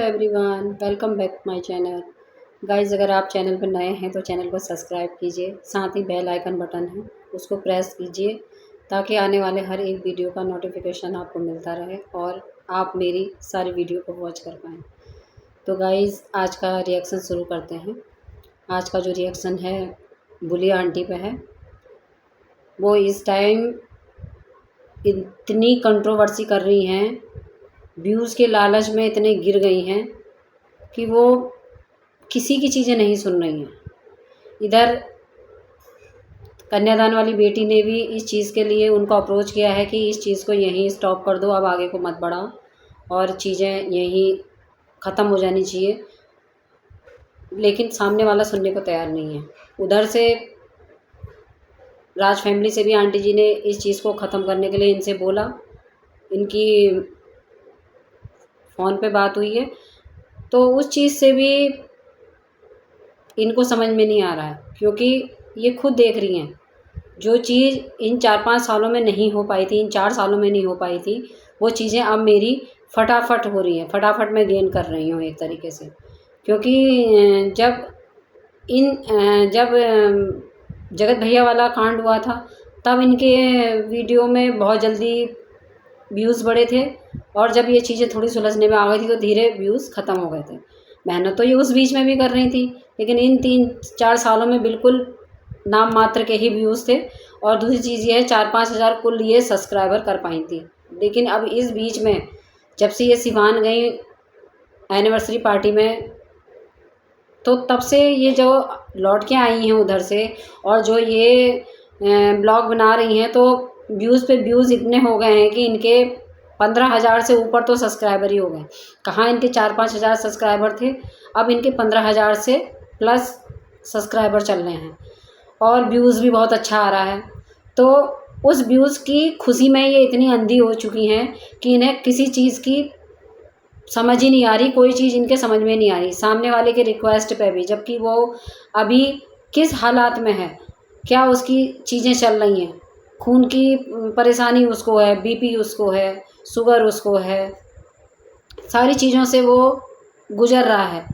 Everyone, welcome back my channel. Guys, अगर आप channel पर नए हैं तो चैनल को सब्सक्राइब कीजिए, साथ ही बेल आइकन बटन है उसको प्रेस कीजिए ताकि आने वाले हर एक वीडियो का नोटिफिकेशन आपको मिलता रहे और आप मेरी सारी वीडियो को वॉच कर पाएँ। तो गाइस, आज का रिएक्शन शुरू करते हैं। आज का जो रिएक्शन है बुलिया आंटी पे है। वो इस टाइम इतनी कंट्रोवर्सी कर रही हैं, व्यूज़ के लालच में इतने गिर गई हैं कि वो किसी की चीज़ें नहीं सुन रही हैं। इधर कन्यादान वाली बेटी ने भी इस चीज़ के लिए उनको अप्रोच किया है कि इस चीज़ को यहीं स्टॉप कर दो, अब आगे को मत बढ़ाओ और चीज़ें यहीं ख़त्म हो जानी चाहिए। लेकिन सामने वाला सुनने को तैयार नहीं है। उधर से राज फैमिली से भी आंटी जी ने इस चीज़ को ख़त्म करने के लिए इनसे बोला। इनकी फ़ोन पे बात हुई है, तो उस चीज़ से भी इनको समझ में नहीं आ रहा है, क्योंकि ये खुद देख रही हैं जो चीज़ इन 4-5 सालों में नहीं हो पाई थी, इन 4 सालों में नहीं हो पाई थी, वो चीज़ें अब मेरी फटाफट हो रही हैं। फटाफट मैं गेन कर रही हूँ एक तरीके से। क्योंकि जब जगत भैया वाला कांड हुआ था, तब इनके वीडियो में बहुत जल्दी व्यूज़ बढ़े थे और जब ये चीज़ें थोड़ी सुलझने में आ गई थी तो धीरे व्यूज़ ख़त्म हो गए थे। मेहनत तो ये उस बीच में भी कर रही थी, लेकिन इन 3-4 सालों में बिल्कुल नाम मात्र के ही व्यूज़ थे। और दूसरी चीज़ ये है, 4-5 हज़ार कुल ये सब्सक्राइबर कर पाई थी। लेकिन अब इस बीच में जब से ये सिवान गई एनिवर्सरी पार्टी में, तो तब से ये जो लौट के आई हैं उधर से और जो ये ब्लॉग बना रही हैं, तो व्यूज़ पे व्यूज़ इतने हो गए हैं कि इनके 15,000 से ऊपर तो सब्सक्राइबर ही हो गए। कहाँ इनके 4-5 हज़ार सब्सक्राइबर थे, अब इनके 15,000 से प्लस सब्सक्राइबर चल रहे हैं और व्यूज़ भी बहुत अच्छा आ रहा है। तो उस व्यूज़ की खुशी में ये इतनी अंधी हो चुकी हैं कि इन्हें किसी चीज़ की समझ ही नहीं आ रही, कोई चीज़ इनके समझ में नहीं आ रही सामने वाले के रिक्वेस्ट पे भी। जबकि वो अभी किस हालात में है, क्या उसकी चीज़ें चल रही हैं, खून की परेशानी उसको है, बीपी उसको है, शुगर उसको है, सारी चीज़ों से वो गुज़र रहा है,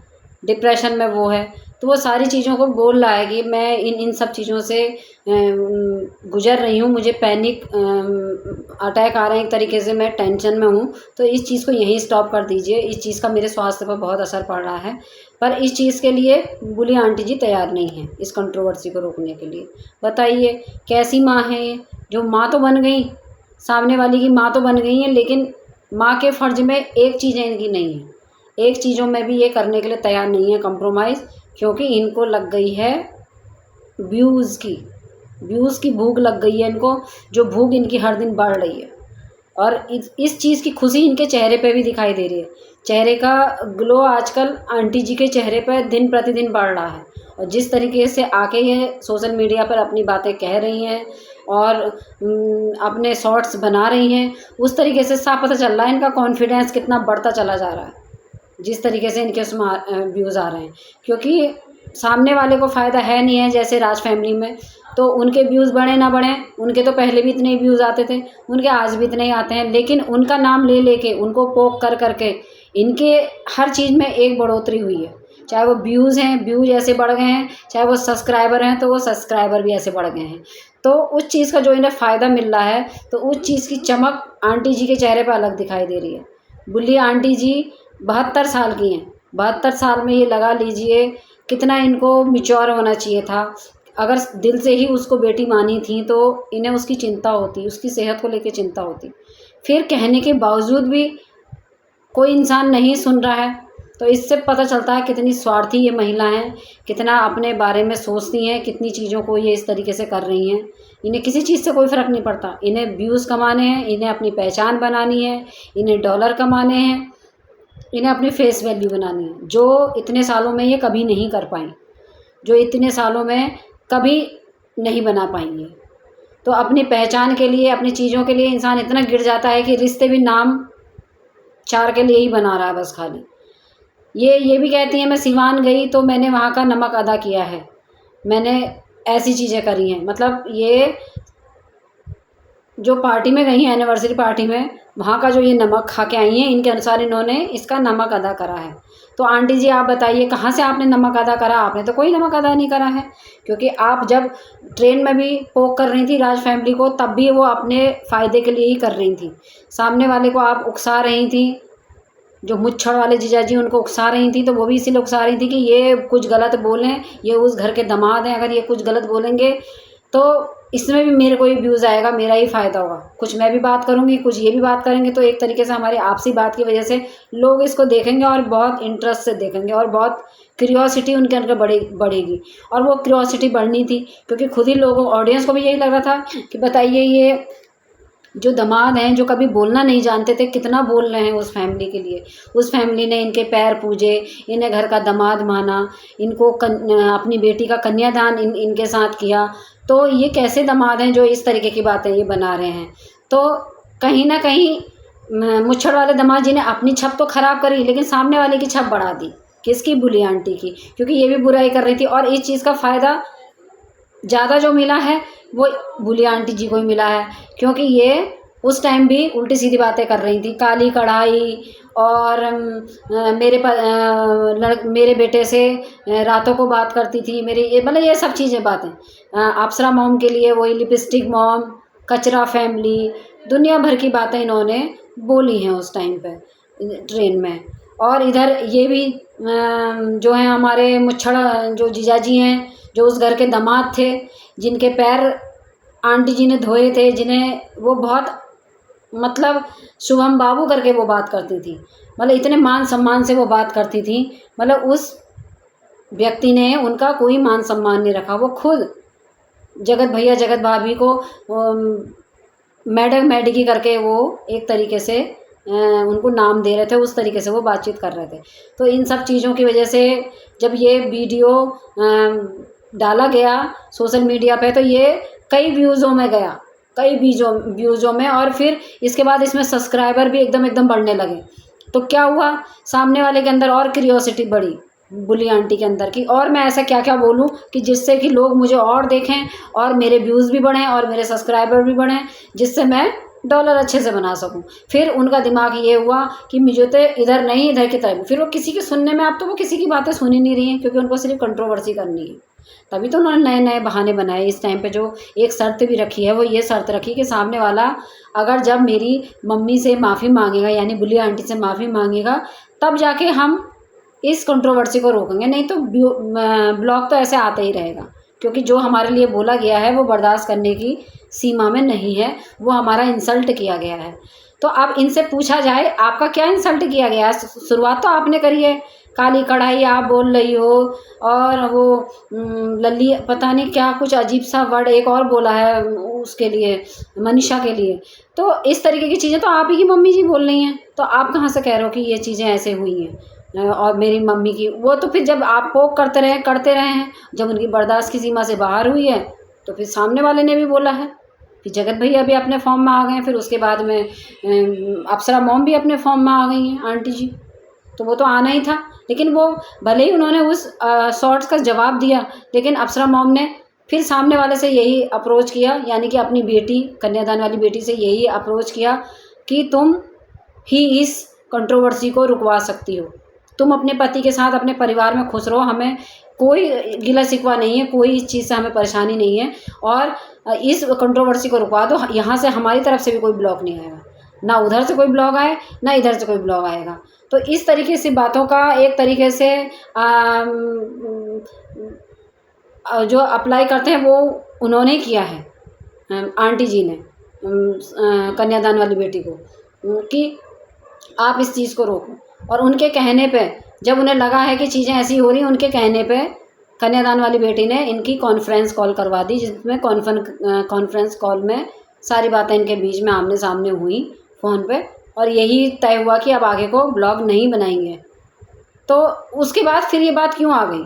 डिप्रेशन में वो है। तो वो सारी चीज़ों को बोल रहा है कि मैं इन सब चीज़ों से गुज़र रही हूँ, मुझे पैनिक अटैक आ रहे हैं, एक तरीके से मैं टेंशन में हूँ, तो इस चीज़ को यहीं स्टॉप कर दीजिए, इस चीज़ का मेरे स्वास्थ्य पर बहुत असर पड़ रहा है। पर इस चीज़ के लिए बुलिया आंटी जी तैयार नहीं हैं, इस कंट्रोवर्सी को रोकने के लिए। बताइए कैसी माँ है ये, जो माँ तो बन गई, सामने वाली की माँ तो बन गई हैं, लेकिन माँ के फ़र्ज़ में एक चीज़ें इनकी नहीं है, एक चीज़ों में भी ये करने के लिए तैयार नहीं है कंप्रोमाइज़, क्योंकि इनको लग गई है व्यूज़ की भूख लग गई है इनको, जो भूख इनकी हर दिन बढ़ रही है। और इस चीज़ की खुशी इनके चेहरे पे भी दिखाई दे रही है। चेहरे का ग्लो आजकल आंटी जी के चेहरे पे दिन प्रतिदिन बढ़ रहा है। और जिस तरीके से आके ये सोशल मीडिया पर अपनी बातें कह रही हैं और अपने शॉर्ट्स बना रही हैं, उस तरीके से साफ पता चल रहा है इनका कॉन्फिडेंस कितना बढ़ता चला जा रहा है, जिस तरीके से इनके उसमें व्यूज़ आ रहे हैं। क्योंकि सामने वाले को फ़ायदा है नहीं है, जैसे राज फैमिली में, तो उनके व्यूज़ बढ़े ना बढ़ें, उनके तो पहले भी इतने ही व्यूज़ आते थे, उनके आज भी इतने ही आते हैं, लेकिन उनका नाम ले लेके उनको पोक कर करके इनके हर चीज़ में एक बढ़ोतरी हुई है। चाहे वो व्यूज़ हैं, व्यूज़ ऐसे बढ़ गए हैं, चाहे वो सब्सक्राइबर हैं, तो वो सब्सक्राइबर भी ऐसे बढ़ गए हैं। तो उस चीज़ का जो इन्हें फ़ायदा मिल रहा है, तो उस चीज़ की चमक आंटी जी के चेहरे पर अलग दिखाई दे रही है। बुल्ली आंटी जी 72 साल की हैं। 72 साल में ये लगा लीजिए कितना इनको मैच्योर होना चाहिए था। अगर दिल से ही उसको बेटी मानी थी, तो इन्हें उसकी चिंता होती, उसकी सेहत को लेके चिंता होती। फिर कहने के बावजूद भी कोई इंसान नहीं सुन रहा है, तो इससे पता चलता है कितनी स्वार्थी ये महिला हैं, कितना अपने बारे में सोचती हैं, कितनी चीज़ों को ये इस तरीके से कर रही हैं। इन्हें किसी चीज़ से कोई फ़र्क नहीं पड़ता। इन्हें व्यूज़ कमाने हैं, इन्हें अपनी पहचान बनानी है, इन्हें डॉलर कमाने हैं, इन्हें अपनी फेस वैल्यू बनानी है, जो इतने सालों में ये कभी नहीं कर पाईं, जो इतने सालों में कभी नहीं बना पाएँगी। तो अपनी पहचान के लिए, अपनी चीज़ों के लिए इंसान इतना गिर जाता है कि रिश्ते भी नाम 4 के लिए ही बना रहा है बस खाली। ये भी कहती हैं, मैं सिवान गई तो मैंने वहाँ का नमक अदा किया है, मैंने ऐसी चीज़ें करी हैं। मतलब ये जो पार्टी में गई हैं एनिवर्सरी पार्टी में, वहाँ का जो ये नमक खा के आई हैं, इनके अनुसार इन्होंने इसका नमक अदा करा है। तो आंटी जी आप बताइए कहाँ से आपने नमक अदा करा? आपने तो कोई नमक अदा नहीं करा है, क्योंकि आप जब ट्रेन में भी पोक कर रही थी राज फैमिली को, तब भी वो अपने फ़ायदे के लिए ही कर रही थी। सामने वाले को आप उकसा रही थी, जो मुच्छड़ वाले जीजाजी उनको उकसा रही थी, तो वो भी इसीलिए उकसा रही थी कि ये कुछ गलत बोलें, ये उस घर के दामाद हैं, अगर ये कुछ गलत बोलेंगे तो इसमें भी मेरे को ही व्यूज़ आएगा, मेरा ही फ़ायदा होगा। कुछ मैं भी बात करूँगी, कुछ ये भी बात करेंगे, तो एक तरीके से हमारी आपसी बात की वजह से लोग इसको देखेंगे और बहुत इंटरेस्ट से देखेंगे और बहुत क्यूरियोसिटी उनके अंदर बढ़ेगी। और वो क्यूरियोसिटी बढ़नी थी, क्योंकि खुद ही लोगों ऑडियंस को भी यही लग रहा था कि बताइए ये जो दामाद हैं, जो कभी बोलना नहीं जानते थे, कितना बोल रहे हैं उस फैमिली के लिए। उस फैमिली ने इनके पैर पूजे, इन्हें घर का दामाद माना, इनको अपनी बेटी का कन्यादान इनके साथ किया। तो ये कैसे दामाद हैं जो इस तरीके की बातें ये बना रहे हैं? तो कहीं न कहीं मुच्छड़ वाले दामाद जी ने अपनी छप तो ख़राब करी, लेकिन सामने वाले की छप बढ़ा दी। किसकी? बुली आंटी की, क्योंकि ये भी बुराई कर रही थी और इस चीज़ का फ़ायदा ज़्यादा जो मिला है वो बुली आंटी जी को ही मिला है, क्योंकि ये उस टाइम भी उल्टी सीधी बातें कर रही थी, काली कढ़ाई और मेरे बेटे से रातों को बात करती थी, मेरे ये मतलब ये सब चीज़ें बातें अप्सरा मॉम के लिए वही लिपस्टिक मॉम, कचरा फैमिली, दुनिया भर की बातें इन्होंने बोली हैं उस टाइम पे ट्रेन में। और इधर ये भी जो है हमारे मुच्छड़ जो जीजाजी हैं, जो उस घर के दामाद थे, जिनके पैर आंटी जी ने धोए थे, जिन्हें वो बहुत मतलब शुभम बाबू करके वो बात करती थी, मतलब इतने मान सम्मान से वो बात करती थी, मतलब उस व्यक्ति ने उनका कोई मान सम्मान नहीं रखा। वो खुद जगत भैया जगत भाभी को मैडम मैडगी करके वो एक तरीके से उनको नाम दे रहे थे, उस तरीके से वो बातचीत कर रहे थे। तो इन सब चीज़ों की वजह से जब ये वीडियो डाला गया सोशल मीडिया पे, तो ये कई व्यूज़ों में गया, कई व्यूज़ों में, और फिर इसके बाद इसमें सब्सक्राइबर भी एकदम बढ़ने लगे। तो क्या हुआ, सामने वाले के अंदर और क्यूरियोसिटी बढ़ी, बुली आंटी के अंदर की, और मैं ऐसा क्या क्या बोलूं कि जिससे कि लोग मुझे और देखें और मेरे व्यूज़ भी बढ़ें और मेरे सब्सक्राइबर भी बढ़ें, जिससे मैं डॉलर अच्छे से बना सकूं। फिर उनका दिमाग ये हुआ कि मुझे तो इधर नहीं इधर की तरफ, फिर वो किसी के सुनने में, अब तो वो किसी की बातें सुन ही नहीं रही हैं, क्योंकि उनको सिर्फ कंट्रोवर्सी करनी है। तभी तो उन्होंने नए नए बहाने बनाए। इस टाइम पे जो एक शर्त भी रखी है, वो ये शर्त रखी कि सामने वाला अगर जब मेरी मम्मी से माफ़ी मांगेगा, यानी बुली आंटी से माफ़ी मांगेगा, तब जाके हम इस कंट्रोवर्सी को रोकेंगे, नहीं तो ब्लॉग तो ऐसे आता ही रहेगा, क्योंकि जो हमारे लिए बोला गया है वो बर्दाश्त करने की सीमा में नहीं है, वो हमारा इंसल्ट किया गया है। तो अब इनसे पूछा जाए आपका क्या इंसल्ट किया गया है? शुरुआत तो आपने करी है, काली कढ़ाई आप बोल रही हो, और वो लल्ली पता नहीं क्या कुछ अजीब सा वर्ड एक और बोला है उसके लिए, मनीषा के लिए। तो इस तरीके की चीज़ें तो आप ही की मम्मी जी बोल रही हैं, तो आप कहाँ से कह रहे हो कि ये चीज़ें ऐसे हुई हैं? और मेरी मम्मी की वो तो फिर जब आप पोक करते रहे हैं, जब उनकी बर्दाश्त की सीमा से बाहर हुई है, तो फिर सामने वाले ने भी बोला है। फिर जगत भैया भी अपने फॉर्म में आ गए हैं, फिर उसके बाद में अप्सरा मॉम भी अपने फॉर्म में आ गई हैं आंटी जी, तो वो तो आना ही था। लेकिन वो भले ही उन्होंने उस शॉर्ट्स का जवाब दिया, लेकिन अप्सरा मॉम ने फिर सामने वाले से यही अप्रोच किया, यानी कि अपनी बेटी, कन्यादान वाली बेटी से यही अप्रोच किया कि तुम ही इस कंट्रोवर्सी को रुकवा सकती हो, तुम अपने पति के साथ अपने परिवार में खुश रहो, हमें कोई गिला शिकवा नहीं है, कोई इस चीज़ से हमें परेशानी नहीं है, और इस कंट्रोवर्सी को रुकवा दो। यहाँ से हमारी तरफ से भी कोई ब्लॉग नहीं आएगा, ना उधर से कोई ब्लॉग आए, ना इधर से कोई ब्लॉग आएगा। तो इस तरीके से बातों का एक तरीके से जो अप्लाई करते हैं वो उन्होंने किया है, आंटी जी ने कन्यादान वाली बेटी को, कि आप इस चीज़ को रोको। और उनके कहने पे, जब उन्हें लगा है कि चीज़ें ऐसी हो रही हैं, उनके कहने पे कन्यादान वाली बेटी ने इनकी कॉन्फ्रेंस कॉल करवा दी, जिसमें कॉन्फ्रेंस कॉल में सारी बातें इनके बीच में आमने सामने हुई फ़ोन पे, और यही तय हुआ कि अब आगे को ब्लॉग नहीं बनाएंगे। तो उसके बाद फिर ये बात क्यों आ गई?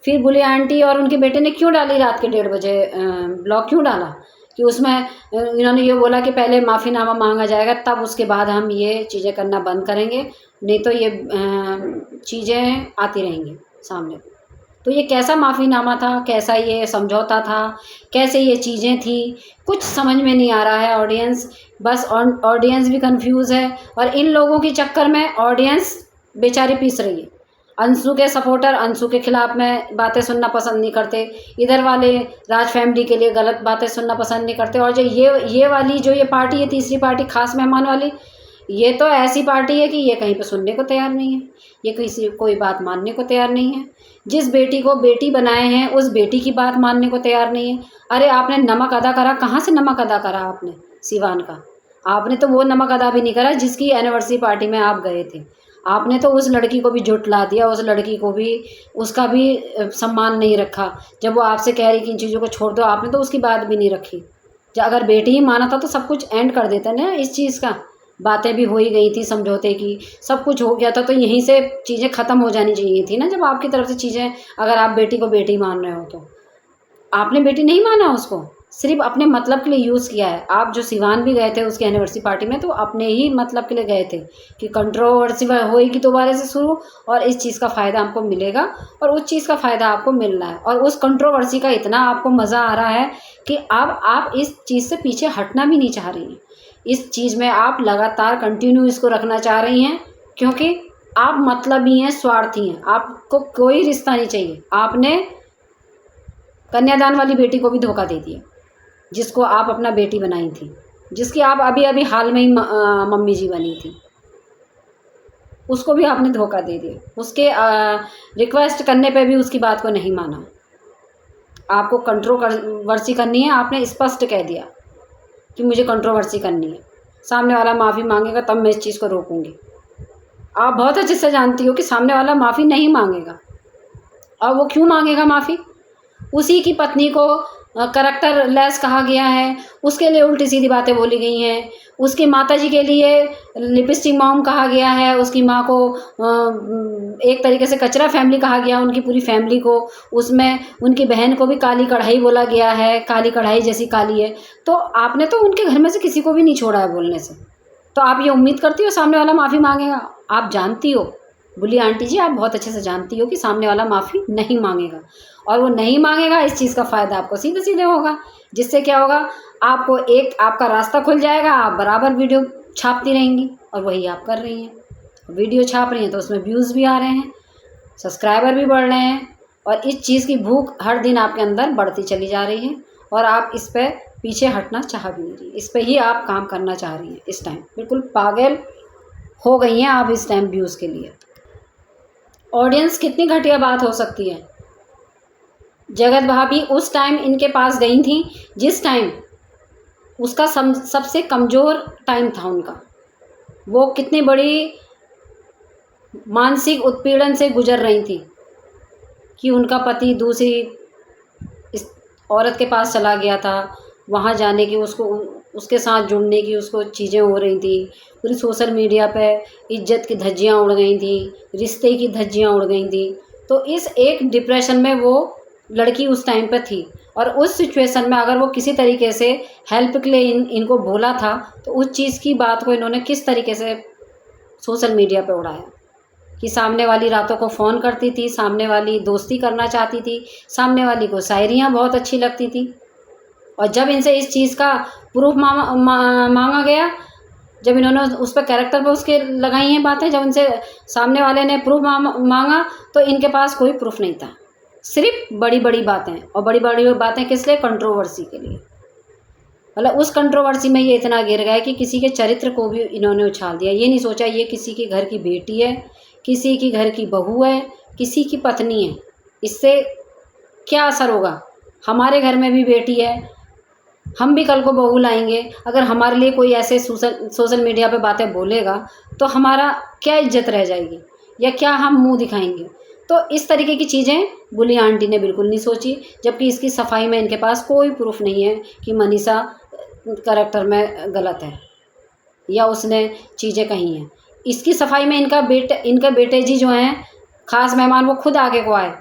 फिर बुली आंटी और उनके बेटे ने क्यों डाली रात के 1:30 बजे ब्लॉग क्यों डाला? कि उसमें इन्होंने ये बोला कि पहले माफ़ीनामा मांगा जाएगा, तब उसके बाद हम ये चीज़ें करना बंद करेंगे, नहीं तो ये चीज़ें आती रहेंगी सामने। तो ये कैसा माफ़ीनामा था, कैसा ये समझौता था, कैसे ये चीज़ें थी, कुछ समझ में नहीं आ रहा है ऑडियंस। बस ऑडियंस भी कंफ्यूज है और इन लोगों के चक्कर में ऑडियंस बेचारी पीस रही है। अंशु के सपोर्टर अंशु के खिलाफ में बातें सुनना पसंद नहीं करते, इधर वाले राज फैमिली के लिए गलत बातें सुनना पसंद नहीं करते, और जो ये वाली जो ये पार्टी है, तीसरी पार्टी खास मेहमान वाली, ये तो ऐसी पार्टी है कि ये कहीं पे सुनने को तैयार नहीं है, ये किसी कोई बात मानने को तैयार नहीं है। जिस बेटी को बेटी बनाए हैं उस बेटी की बात मानने को तैयार नहीं है। अरे आपने नमक अदा करा, कहाँ से नमक अदा करा आपने सिवान का? आपने तो वो नमक अदा भी नहीं करा जिसकी एनिवर्सरी पार्टी में आप गए थे। आपने तो उस लड़की को भी झुठला दिया, उस लड़की को भी, उसका भी सम्मान नहीं रखा। जब वो आपसे कह रही कि इन चीज़ों को छोड़ दो, आपने तो उसकी बात भी नहीं रखी। अगर बेटी ही माना था तो सब कुछ एंड कर देते ना इस चीज़ का। बातें भी हो ही गई थी समझौते की, सब कुछ हो गया था, तो यहीं से चीज़ें ख़त्म हो जानी चाहिए थी ना। जब आपकी तरफ से चीज़ें, अगर आप बेटी को बेटी मान रहे हो तो आपने बेटी नहीं माना, उसको सिर्फ अपने मतलब के लिए यूज़ किया है। आप जो सिवान भी गए थे उसकी एनिवर्सरी पार्टी में, तो अपने ही मतलब के लिए गए थे कि कंट्रोवर्सी होएगी दोबारा से शुरू, और इस चीज़ का फ़ायदा हमको मिलेगा और उस चीज़ का फ़ायदा आपको मिल रहा है, और उस कंट्रोवर्सी का इतना आपको मज़ा आ रहा है कि अब आप इस चीज़ से पीछे हटना भी नहीं चाह रही हैं। इस चीज़ में आप लगातार कंटिन्यू इसको रखना चाह रही हैं, क्योंकि आप मतलबी हैं, स्वार्थी हैं, आपको कोई रिश्ता नहीं चाहिए। आपने कन्यादान वाली बेटी को भी धोखा दे दिया, जिसको आप अपना बेटी बनाई थी, जिसकी आप अभी अभी हाल में ही मम्मी जी बनी थी, उसको भी आपने धोखा दे दिया। उसके रिक्वेस्ट करने पे भी उसकी बात को नहीं माना। आपको कंट्रोवर्सी करनी है, आपने स्पष्ट कह दिया कि मुझे कंट्रोवर्सी करनी है, सामने वाला माफ़ी मांगेगा तब मैं इस चीज़ को रोकूंगी। आप बहुत अच्छे से जानती हो कि सामने वाला माफ़ी नहीं मांगेगा, और वो क्यों मांगेगा माफ़ी? उसी की पत्नी को करैक्टर लेस कहा गया है, उसके लिए उल्टी सीधी बातें बोली गई हैं, उसकी माताजी के लिए लिपस्टिक मॉम कहा गया है, उसकी माँ को एक तरीके से कचरा फैमिली कहा गया, उनकी पूरी फैमिली को। उसमें उनकी बहन को भी काली कढ़ाई बोला गया है, काली कढ़ाई जैसी काली है। तो आपने तो उनके घर में से किसी को भी नहीं छोड़ा है बोलने से। तो आप ये उम्मीद करती हो सामने वाला माफ़ी मांगेगा? आप जानती हो बुली आंटी जी, आप बहुत अच्छे से जानती हो कि सामने वाला माफ़ी नहीं मांगेगा, और वो नहीं मांगेगा, इस चीज़ का फ़ायदा आपको सीधे सीधे होगा। जिससे क्या होगा, आपको एक आपका रास्ता खुल जाएगा, आप बराबर वीडियो छापती रहेंगी, और वही आप कर रही हैं। वीडियो छाप रही हैं तो उसमें व्यूज़ भी आ रहे हैं, सब्सक्राइबर भी बढ़ रहे हैं, और इस चीज़ की भूख हर दिन आपके अंदर बढ़ती चली जा रही है, और आप इस पर पीछे हटना चाह भी नहीं रही। इस पर ही आप काम करना चाह रही हैं। इस टाइम बिल्कुल पागल हो गई हैं आप इस टाइम व्यूज़ के लिए। ऑडियंस कितनी घटिया बात हो सकती है। जगत भाभी उस टाइम इनके पास गई थी जिस टाइम उसका सबसे कमज़ोर टाइम था उनका। वो कितनी बड़ी मानसिक उत्पीड़न से गुजर रही थी कि उनका पति दूसरी इस औरत के पास चला गया था, वहाँ जाने की, उसको उसके साथ जुड़ने की उसको चीज़ें हो रही थी। पूरी सोशल मीडिया पे इज्जत की धज्जियाँ उड़ गई थी, रिश्ते की धज्जियाँ उड़ गई थी। तो इस एक डिप्रेशन में वो लड़की उस टाइम पे थी, और उस सिचुएशन में अगर वो किसी तरीके से हेल्प के लिए इनको बोला था, तो उस चीज़ की बात को इन्होंने किस तरीके से सोशल मीडिया पे उड़ाया कि सामने वाली रातों को फ़ोन करती थी, सामने वाली दोस्ती करना चाहती थी, सामने वाली को शायरियाँ बहुत अच्छी लगती थी। और जब इनसे इस चीज़ का प्रूफ मांगा गया, जब इन्होंने उस पर कैरेक्टर पे उसके लगाई हैं बातें, जब उनसे सामने वाले ने प्रूफ मांगा, तो इनके पास कोई प्रूफ नहीं था, सिर्फ बड़ी बड़ी बातें। और बड़ी बड़ी बातें किस लिए? कंट्रोवर्सी के लिए। मतलब उस कंट्रोवर्सी में ये इतना गिर गए कि किसी के चरित्र को भी इन्होंने उछाल दिया। ये नहीं सोचा ये किसी के घर की बेटी है, किसी की घर की बहू है, किसी की पत्नी है, इससे क्या असर होगा। हमारे घर में भी बेटी है, हम भी कल को बहू लाएंगे। अगर हमारे लिए कोई ऐसे सोशल मीडिया पे बातें बोलेगा तो हमारा क्या इज्जत रह जाएगी, या क्या हम मुंह दिखाएंगे। तो इस तरीके की चीज़ें बुली आंटी ने बिल्कुल नहीं सोची, जबकि इसकी सफाई में इनके पास कोई प्रूफ नहीं है कि मनीषा करैक्टर में गलत है या उसने चीज़ें कही हैं। इसकी सफाई में इनके बेटे जी जो हैं ख़ास मेहमान, वो खुद आगे को आए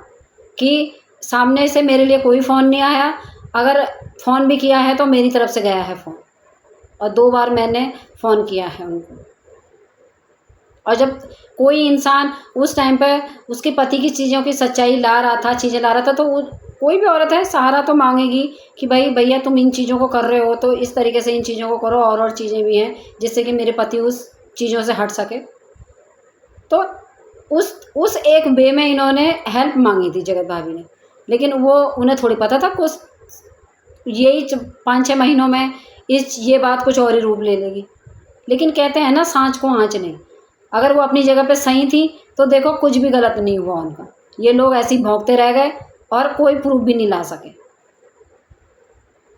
कि सामने से मेरे लिए कोई फ़ोन नहीं आया, अगर फ़ोन भी किया है तो मेरी तरफ से गया है फ़ोन, और 2 बार मैंने फ़ोन किया है उनको। और जब कोई इंसान उस टाइम पे उसके पति की चीज़ों की सच्चाई ला रहा था, चीज़ें ला रहा था, तो कोई भी औरत है सहारा तो मांगेगी कि भाई भैया तुम इन चीज़ों को कर रहे हो तो इस तरीके से इन चीज़ों को करो, और चीज़ें भी हैं जिससे कि मेरे पति उस चीज़ों से हट सके। तो उस एक वे में इन्होंने हेल्प मांगी थी जगत भाभी ने, लेकिन वो उन्हें थोड़ी पता था कुछ यही 5-6 महीनों में ये बात कुछ और ही रूप ले लेगी। लेकिन कहते हैं ना, सांच को आँच नहीं। अगर वो अपनी जगह पे सही थी तो देखो कुछ भी गलत नहीं हुआ उनका। ये लोग ऐसे ही भौंकते रह गए और कोई प्रूफ भी नहीं ला सके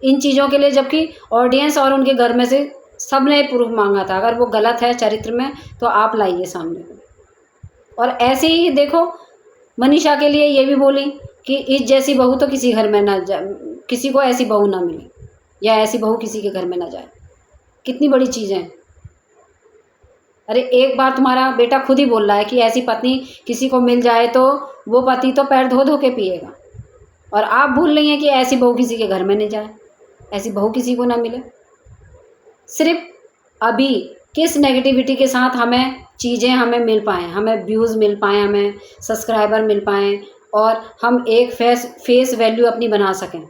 इन चीज़ों के लिए, जबकि ऑडियंस और उनके घर में से सब ने प्रूफ मांगा था। अगर वो गलत है चरित्र में तो आप लाइए सामने को। और ऐसे ही देखो, मनीषा के लिए ये भी बोली कि इस जैसी बहू तो किसी घर में ना जाए, किसी को ऐसी बहू ना मिले, या ऐसी बहू किसी के घर में ना जाए। कितनी बड़ी चीज़ें हैं। अरे एक बार तुम्हारा बेटा खुद ही बोल रहा है कि ऐसी पत्नी किसी को मिल जाए तो वो पति तो पैर धो धो के पिएगा, और आप भूल रही हैं कि ऐसी बहू किसी के घर में नहीं जाए, ऐसी बहू किसी को ना मिले। सिर्फ अभी किस नेगेटिविटी के साथ हमें चीज़ें हमें मिल पाएँ, हमें व्यूज़ मिल पाएँ, हमें सब्सक्राइबर मिल पाएँ, और हम एक फेस वैल्यू अपनी बना सकें।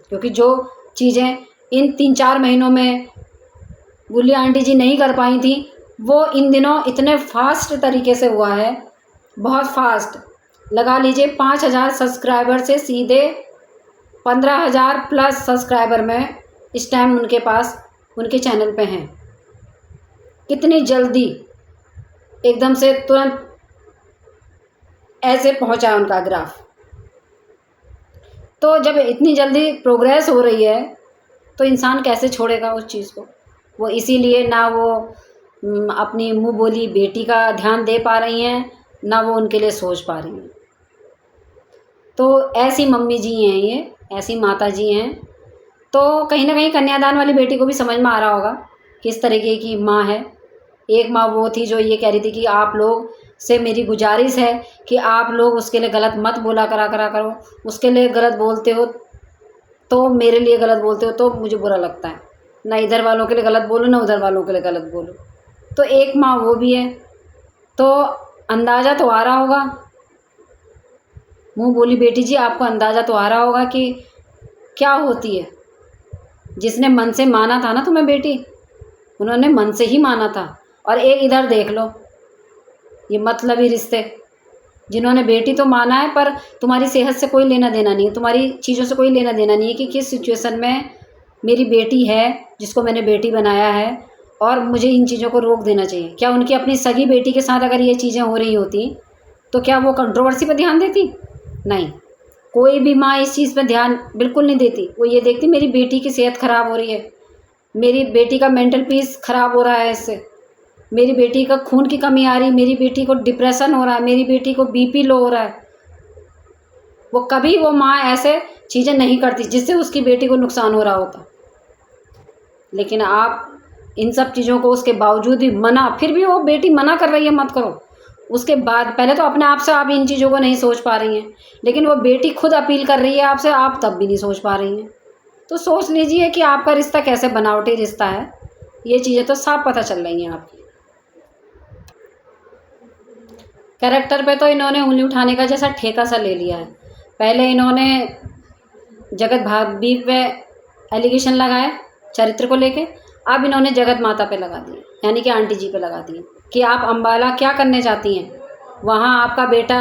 क्योंकि जो चीज़ें इन 3-4 महीनों में गुल्ली आंटी जी नहीं कर पाई थी, वो इन दिनों इतने फास्ट तरीके से हुआ है, बहुत फास्ट। लगा लीजिए 5,000 सब्सक्राइबर से सीधे 15,000 प्लस सब्सक्राइबर में इस टाइम उनके पास, उनके चैनल पे हैं। कितनी जल्दी एकदम से तुरंत ऐसे पहुंचा उनका ग्राफ। तो जब इतनी जल्दी प्रोग्रेस हो रही है तो इंसान कैसे छोड़ेगा उस चीज़ को। वो इसीलिए ना वो अपनी मुँह बोली बेटी का ध्यान दे पा रही हैं, ना वो उनके लिए सोच पा रही हैं। तो ऐसी मम्मी जी हैं ये, ऐसी माता जी हैं। तो कहीं ना कहीं कन्यादान वाली बेटी को भी समझ में आ रहा होगा किस तरीके की माँ है। एक माँ वो थी जो ये कह रही थी कि आप लोग से मेरी गुजारिश है कि आप लोग उसके लिए गलत मत बोला करा करो, उसके लिए गलत बोलते हो तो मेरे लिए गलत बोलते हो तो मुझे बुरा लगता है। ना इधर वालों के लिए गलत बोलो, ना उधर वालों के लिए गलत बोलो। तो एक माँ वो भी है। तो अंदाज़ा तो आ रहा होगा, मुँह बोली बेटी जी, आपको अंदाज़ा तो आ रहा होगा कि क्या होती है। जिसने मन से माना था ना तुम्हें बेटी, उन्होंने मन से ही माना था। और एक इधर देख लो, ये मतलबी रिश्ते, जिन्होंने बेटी तो माना है पर तुम्हारी सेहत से कोई लेना देना नहीं है, तुम्हारी चीज़ों से कोई लेना देना नहीं है कि किस सिचुएशन में मेरी बेटी है जिसको मैंने बेटी बनाया है और मुझे इन चीज़ों को रोक देना चाहिए। क्या उनकी अपनी सगी बेटी के साथ अगर ये चीज़ें हो रही होती तो क्या वो कंट्रोवर्सी पर ध्यान देती? नहीं, कोई भी माँ इस चीज़ पर ध्यान बिल्कुल नहीं देती। वो ये देखती मेरी बेटी की सेहत ख़राब हो रही है, मेरी बेटी का मेंटल पीस ख़राब हो रहा है इससे, मेरी बेटी का खून की कमी आ रही, मेरी बेटी को डिप्रेशन हो रहा है, मेरी बेटी को बीपी लो हो रहा है। वो कभी वो माँ ऐसे चीज़ें नहीं करती जिससे उसकी बेटी को नुकसान हो रहा होता। लेकिन आप इन सब चीज़ों को उसके बावजूद भी मना, फिर भी वो बेटी मना कर रही है मत करो, उसके बाद पहले तो अपने आप से आप इन चीज़ों को नहीं सोच पा रही हैं, लेकिन वो बेटी खुद अपील कर रही है आपसे, आप तब भी नहीं सोच पा रही हैं। तो सोच लीजिए कि आपका रिश्ता कैसे बनावटी रिश्ता है। ये चीज़ें तो साफ पता चल रही हैं आपकी। कैरेक्टर पे तो इन्होंने उंगली उठाने का जैसा ठेका सा ले लिया है। पहले इन्होंने जगत भाभी पे एलिगेशन लगाए चरित्र को लेके, अब इन्होंने जगत माता पे लगा दिए, यानी कि आंटी जी पे लगा दिए कि आप अम्बाला क्या करने चाहती हैं। वहाँ आपका बेटा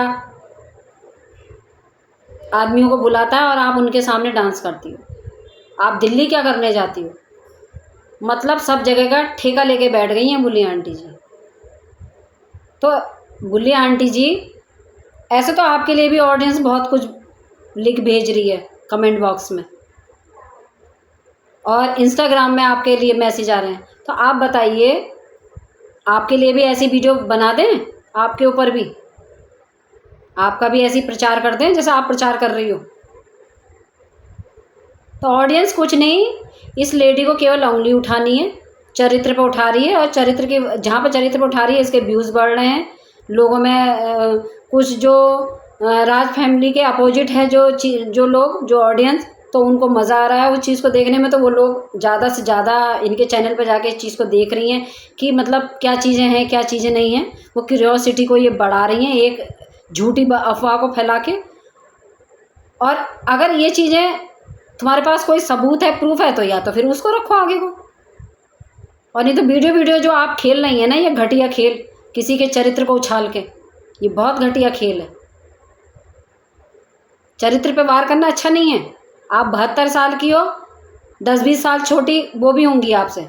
आदमियों को बुलाता है और आप उनके सामने डांस करती हो। आप दिल्ली क्या करने जाती हो। मतलब सब जगह का ठेका लेके बैठ गई हैं बुल्ली आंटी जी। तो बुल्ली आंटी जी, ऐसे तो आपके लिए भी ऑडियंस बहुत कुछ लिख भेज रही है कमेंट बॉक्स में, और इंस्टाग्राम में आपके लिए मैसेज आ रहे हैं। तो आप बताइए, आपके लिए भी ऐसी वीडियो बना दें, आपके ऊपर भी आपका भी ऐसी प्रचार कर दें जैसा आप प्रचार कर रही हो। तो ऑडियंस कुछ नहीं, इस लेडी को केवल उंगली उठानी है, चरित्र पर उठा रही है, और चरित्र के जहाँ पर चरित्र पर उठा रही है इसके व्यूज़ बढ़ रहे हैं लोगों में। कुछ जो राज फैमिली के अपोजिट है, जो लोग, जो ऑडियंस, तो उनको मज़ा आ रहा है उस चीज़ को देखने में, तो वो लोग ज़्यादा से ज़्यादा इनके चैनल पर जाके इस चीज़ को देख रही हैं कि मतलब क्या चीज़ें हैं, क्या चीज़ें नहीं हैं। वो क्यूरियोसिटी को ये बढ़ा रही हैं एक झूठी अफ़वाह को फैला के। और अगर ये चीज़ें तुम्हारे पास कोई सबूत है, प्रूफ है, तो या तो फिर उसको रखो आगे को। और नहीं तो वीडियो जो आप खेल रही हैं ना, ये घटिया खेल, किसी के चरित्र को उछाल के, ये बहुत घटिया खेल है। चरित्र पे वार करना अच्छा नहीं है। आप 72 साल की हो, 10-20 साल छोटी वो भी होंगी आपसे।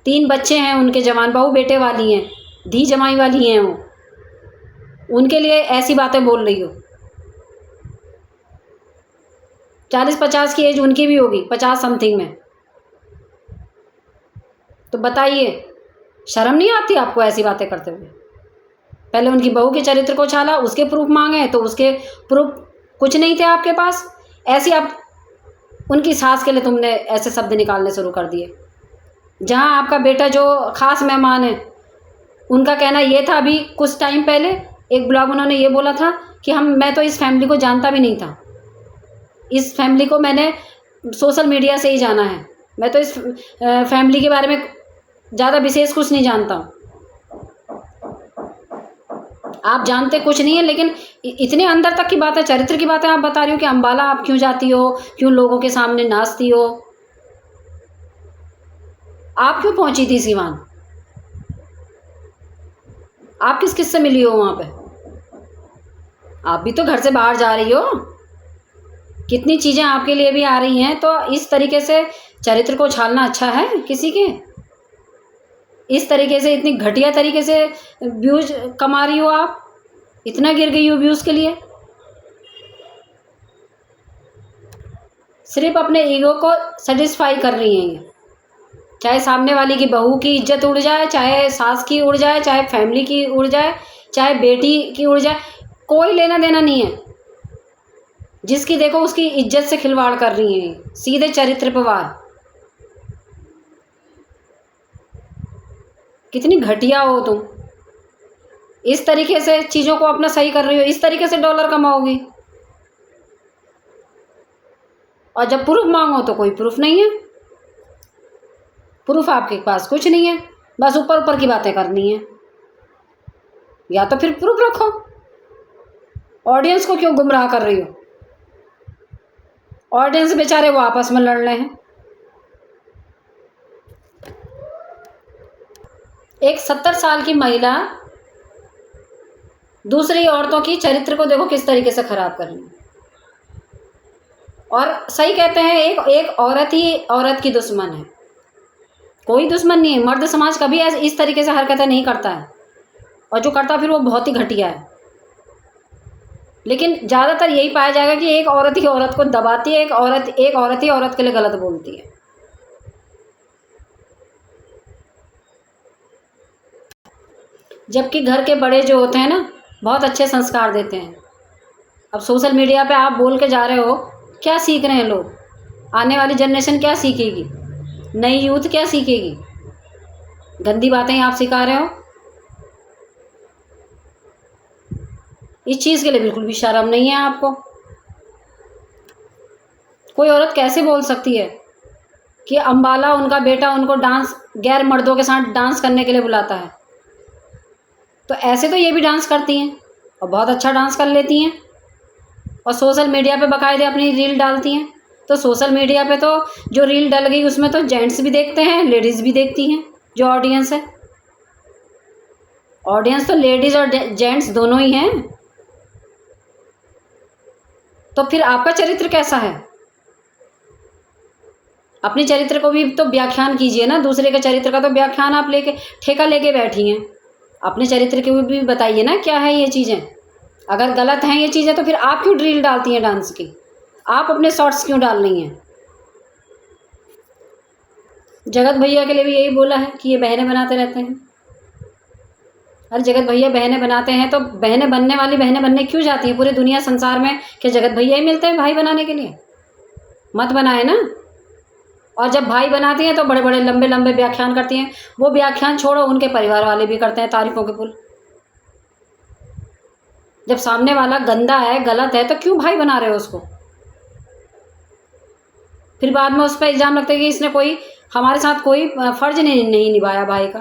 3 बच्चे हैं उनके, जवान बहू बेटे वाली हैं, धी जमाई वाली हैं वो, उनके लिए ऐसी बातें बोल रही हो। 40-50 की एज उनकी भी होगी, 50 समथिंग में। तो बताइए, शर्म नहीं आती आपको ऐसी बातें करते हुए? पहले उनकी बहू के चरित्र को छाला, उसके प्रूफ मांगे तो उसके प्रूफ कुछ नहीं थे आपके पास। ऐसी आप उनकी सास के लिए तुमने ऐसे शब्द निकालने शुरू कर दिए। जहाँ आपका बेटा जो ख़ास मेहमान है, उनका कहना ये था, अभी कुछ टाइम पहले एक ब्लॉग उन्होंने ये बोला था कि मैं तो इस फैमिली को जानता भी नहीं था, इस फैमिली को मैंने सोशल मीडिया से ही जाना है, मैं तो इस फैमिली के बारे में ज़्यादा विशेष कुछ नहीं जानता हूँ। आप जानते कुछ नहीं है, लेकिन इतने अंदर तक की बातें, चरित्र की बातें आप बता रही हो कि अम्बाला आप क्यों जाती हो, क्यों लोगों के सामने नाचती हो, आप क्यों पहुंची थी सीवान, आप किस किस से मिली हो वहाँ पे? आप भी तो घर से बाहर जा रही हो, कितनी चीज़ें आपके लिए भी आ रही हैं। तो इस तरीके से चरित्र को छालना अच्छा है किसी के? इस तरीके से, इतनी घटिया तरीके से व्यूज कमा रही हो आप, इतना गिर गई हो व्यूज़ के लिए। सिर्फ अपने ईगो को सेटिस्फाई कर रही हैं ये। चाहे सामने वाली की बहू की इज्जत उड़ जाए, चाहे सास की उड़ जाए, चाहे फैमिली की उड़ जाए, चाहे बेटी की उड़ जाए, कोई लेना देना नहीं है। जिसकी देखो उसकी इज्जत से खिलवाड़ कर रही हैं, सीधे चरित्र पर वार। कितनी घटिया हो तुम, इस तरीके से चीज़ों को अपना सही कर रही हो, इस तरीके से डॉलर कमाओगी। और जब प्रूफ मांगो तो कोई प्रूफ नहीं है, प्रूफ आपके पास कुछ नहीं है, बस ऊपर ऊपर की बातें करनी है। या तो फिर प्रूफ रखो, ऑडियंस को क्यों गुमराह कर रही हो? ऑडियंस बेचारे वो आपस में लड़ रहे हैं। एक 70 साल की महिला दूसरी औरतों की चरित्र को देखो किस तरीके से खराब कर रही है। और सही कहते हैं, एक औरत ही औरत की दुश्मन है, कोई दुश्मन नहीं है। मर्द समाज कभी इस तरीके से हरकतें नहीं करता है, और जो करता फिर वो बहुत ही घटिया है। लेकिन ज़्यादातर यही पाया जाएगा कि एक औरत ही औरत को दबाती है, एक औरत ही औरत के लिए गलत बोलती है। जबकि घर के बड़े जो होते हैं ना, बहुत अच्छे संस्कार देते हैं। अब सोशल मीडिया पे आप बोल के जा रहे हो, क्या सीख रहे हैं लोग? आने वाली जनरेशन क्या सीखेगी? नई यूथ क्या सीखेगी? गंदी बातें ही आप सिखा रहे हो। इस चीज़ के लिए बिल्कुल भी शर्म नहीं है आपको। कोई औरत कैसे बोल सकती है कि अम्बाला उनका बेटा उनको डांस, गैर मर्दों के साथ डांस करने के लिए बुलाता है? तो ऐसे तो ये भी डांस करती हैं और बहुत अच्छा डांस कर लेती हैं, और सोशल मीडिया पे बाकायदे अपनी रील डालती हैं। तो सोशल मीडिया पे तो जो रील डल गई उसमें तो जेंट्स भी देखते हैं, लेडीज़ भी देखती हैं, जो ऑडियंस है। ऑडियंस तो लेडीज़ और जेंट्स दोनों ही हैं। तो फिर आपका चरित्र कैसा है? अपने चरित्र को भी तो व्याख्यान कीजिए ना, दूसरे के चरित्र का तो व्याख्यान आप लेके ठेका लेके बैठी हैं। अपने चरित्र के भी बताइए ना क्या है ये चीज़ें। अगर गलत हैं ये चीज़ें तो फिर आप क्यों रील डालती हैं डांस की? आप अपने शॉर्ट्स क्यों डाल रही हैं? जगत भैया के लिए भी यही बोला है कि ये बहनें बनाते रहते हैं। अरे जगत भैया बहनें बनाते हैं तो बहनें बनने वाली बहनें बनने क्यों जाती हैं? पूरी दुनिया संसार में क्या जगत भैया ही मिलते हैं भाई बनाने के लिए? मत बनाए ना। और जब भाई बनाती हैं तो बड़े बड़े लंबे लंबे व्याख्यान करती हैं। वो व्याख्यान छोड़ो, उनके परिवार वाले भी करते हैं तारीफ़ों के पुल। जब सामने वाला गंदा है, गलत है, तो क्यों भाई बना रहे हो उसको? फिर बाद में उस पर इल्ज़ाम लगता है कि इसने कोई हमारे साथ कोई फ़र्ज़ नहीं निभाया भाई का।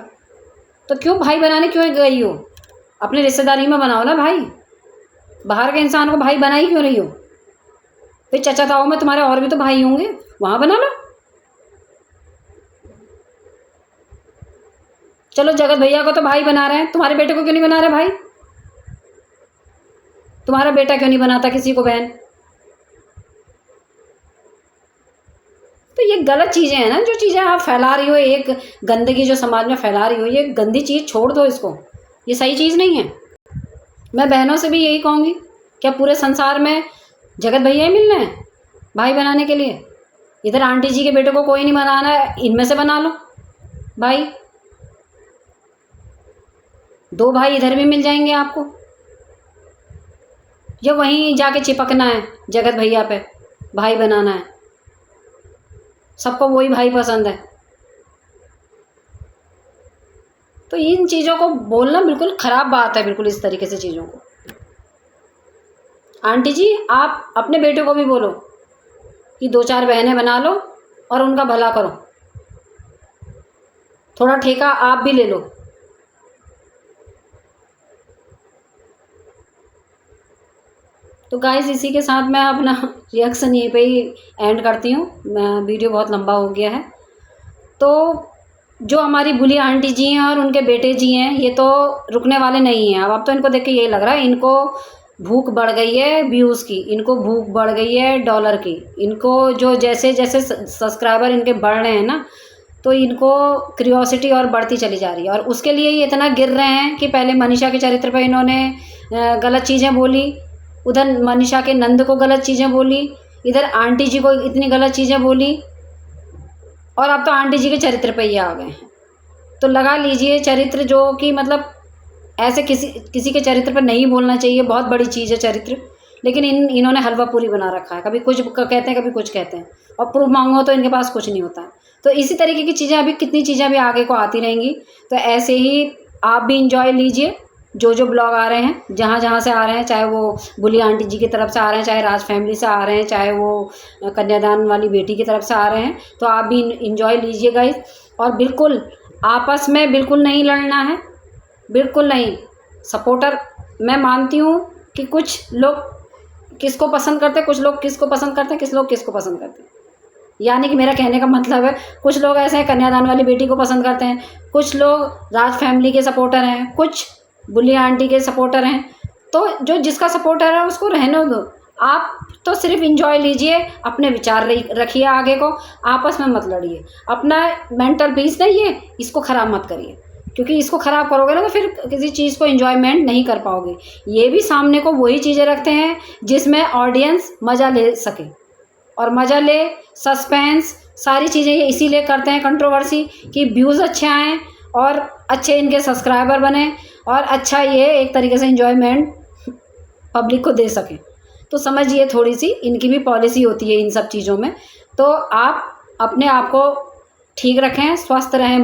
तो क्यों भाई बनाने क्यों गई हो? अपने रिश्तेदारी में बनाओ ना भाई, बाहर के इंसान को भाई बना ही क्यों रही हो? फिर चचा ताऊ में तुम्हारे और भी तो भाई होंगे, वहाँ बना लो। चलो जगत भैया को तो भाई बना रहे हैं, तुम्हारे बेटे को क्यों नहीं बना रहे भाई? तुम्हारा बेटा क्यों नहीं बनाता किसी को बहन? तो ये गलत चीज़ें हैं ना, जो चीज़ें आप फैला रही हो, एक गंदगी जो समाज में फैला रही हो, ये गंदी चीज़ छोड़ दो इसको, ये सही चीज़ नहीं है। मैं बहनों से भी यही कहूँगी, क्या पूरे संसार में जगत भैया ही मिल रहे हैं भाई बनाने के लिए? इधर आंटी जी के बेटे को कोई नहीं बनाना है, इनमें से बना लो भाई। 2 भाई इधर भी मिल जाएंगे आपको, या वहीं जाके चिपकना है जगत भैया पे, भाई बनाना है, सबको वही भाई पसंद है। तो इन चीज़ों को बोलना बिल्कुल ख़राब बात है, बिल्कुल इस तरीके से चीज़ों को। आंटी जी आप अपने बेटे को भी बोलो कि 2-4 बहनें बना लो और उनका भला करो, थोड़ा ठेका आप भी ले लो। तो गाइस इसी के साथ मैं अपना रिएक्शन यहीं पे ही एंड करती हूँ, वीडियो बहुत लंबा हो गया है। तो जो हमारी बुली आंटी जी हैं और उनके बेटे जी हैं, ये तो रुकने वाले नहीं हैं। अब तो इनको देख के यही लग रहा है, इनको भूख बढ़ गई है व्यूज़ की, इनको भूख बढ़ गई है डॉलर की, इनको जो जैसे जैसे सब्सक्राइबर इनके बढ़ रहे हैं ना, तो इनको क्यूरियोसिटी और बढ़ती चली जा रही है। और उसके लिए ये इतना गिर रहे हैं कि पहले मनीषा के चरित्र पर इन्होंने गलत चीज़ें बोली, उधर मनीषा के नंद को गलत चीज़ें बोली, इधर आंटी जी को इतनी गलत चीज़ें बोली, और अब तो आंटी जी के चरित्र पे ये आ गए हैं। तो लगा लीजिए चरित्र जो कि मतलब ऐसे किसी के चरित्र पर नहीं बोलना चाहिए, बहुत बड़ी चीज़ है चरित्र, लेकिन इन्होंने हलवा पूरी बना रखा है, कभी कुछ कहते हैं कभी कुछ कहते हैं, और प्रूफ मांगो तो इनके पास कुछ नहीं होता है। तो इसी तरीके की चीज़ें अभी कितनी चीज़ें अभी आगे को आती रहेंगी। तो ऐसे ही आप भी इंजॉय लीजिए जो ब्लॉग आ रहे हैं, जहाँ से आ रहे हैं, चाहे वो बुली आंटी जी की तरफ से आ रहे हैं, चाहे राज फैमिली से आ रहे हैं, चाहे वो कन्यादान वाली बेटी की तरफ से आ रहे हैं, तो आप भी इंजॉय लीजिए गाइस। और बिल्कुल आपस में बिल्कुल नहीं लड़ना है, बिल्कुल नहीं। सपोर्टर मैं मानती हूँ कि कुछ लोग किसको पसंद करते हैं, कुछ लोग किसको पसंद करते हैं, किस लोग किसको पसंद करते हैं। यानी कि मेरा कहने का मतलब है, कुछ लोग ऐसे हैं कन्यादान वाली बेटी को पसंद करते हैं, कुछ लोग राज फैमिली के सपोर्टर हैं, कुछ बुली आंटी के सपोर्टर हैं। तो जो जिसका सपोर्टर है उसको रहने दो, आप तो सिर्फ इंजॉय लीजिए, अपने विचार रखिए, आगे को आपस में मत लड़िए। अपना मेंटल पीस नहीं है, इसको ख़राब मत करिए, क्योंकि इसको ख़राब करोगे ना तो फिर किसी चीज़ को एंजॉयमेंट नहीं कर पाओगे। ये भी सामने को वही चीज़ें रखते हैं जिसमें ऑडियंस मज़ा ले सके, और मज़ा ले, सस्पेंस, सारी चीज़ें ये इसीलिए करते हैं कंट्रोवर्सी, कि व्यूज़ अच्छे आएँ और अच्छे इनके सब्सक्राइबर बने, और अच्छा ये एक तरीके से एंजॉयमेंट पब्लिक को दे सकें। तो समझिए थोड़ी सी इनकी भी पॉलिसी होती है इन सब चीज़ों में। तो आप अपने आप को ठीक रखें, स्वस्थ रहें,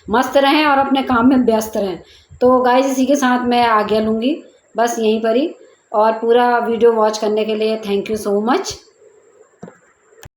मस्त रहें और अपने काम में व्यस्त रहें। तो गाइस इसी के साथ मैं आज्ञा लूँगी बस यहीं पर ही, और पूरा वीडियो वॉच करने के लिए थैंक यू सो मच।